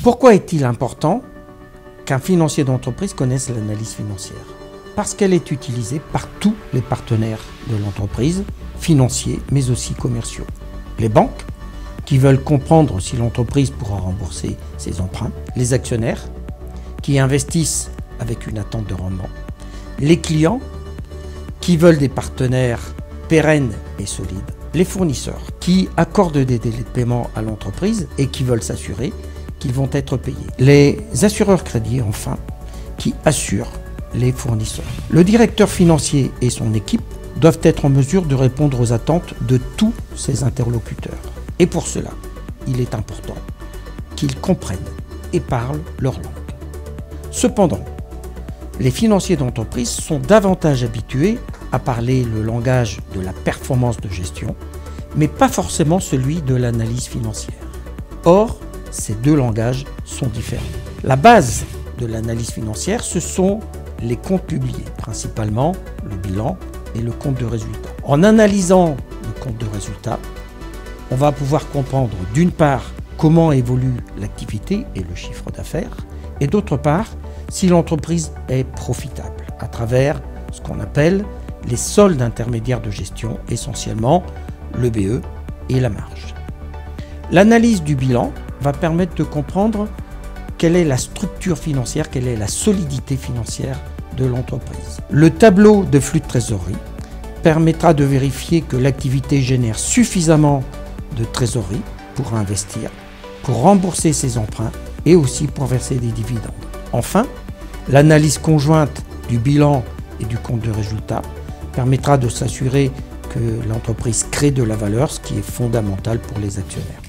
Pourquoi est-il important qu'un financier d'entreprise connaisse l'analyse financière? Parce qu'elle est utilisée par tous les partenaires de l'entreprise, financiers mais aussi commerciaux. Les banques, qui veulent comprendre si l'entreprise pourra rembourser ses emprunts, les actionnaires, qui investissent avec une attente de rendement, les clients, qui veulent des partenaires pérennes et solides, les fournisseurs, qui accordent des délais de paiement à l'entreprise et qui veulent s'assurer qu'ils vont être payés, les assureurs crédits, enfin, qui assurent les fournisseurs. Le directeur financier et son équipe doivent être en mesure de répondre aux attentes de tous ces interlocuteurs. Et pour cela, il est important qu'ils comprennent et parlent leur langue. Cependant, les financiers d'entreprise sont davantage habitués à parler le langage de la performance de gestion, mais pas forcément celui de l'analyse financière. Or, ces deux langages sont différents. La base de l'analyse financière, ce sont les comptes publiés, principalement le bilan et le compte de résultat. En analysant le compte de résultat, on va pouvoir comprendre d'une part comment évolue l'activité et le chiffre d'affaires, et d'autre part si l'entreprise est profitable à travers ce qu'on appelle les soldes intermédiaires de gestion, essentiellement le BE et la marge. L'analyse du bilan va permettre de comprendre quelle est la structure financière, quelle est la solidité financière de l'entreprise. Le tableau de flux de trésorerie permettra de vérifier que l'activité génère suffisamment de trésorerie pour investir, pour rembourser ses emprunts et aussi pour verser des dividendes. Enfin, l'analyse conjointe du bilan et du compte de résultat permettra de s'assurer que l'entreprise crée de la valeur, ce qui est fondamental pour les actionnaires.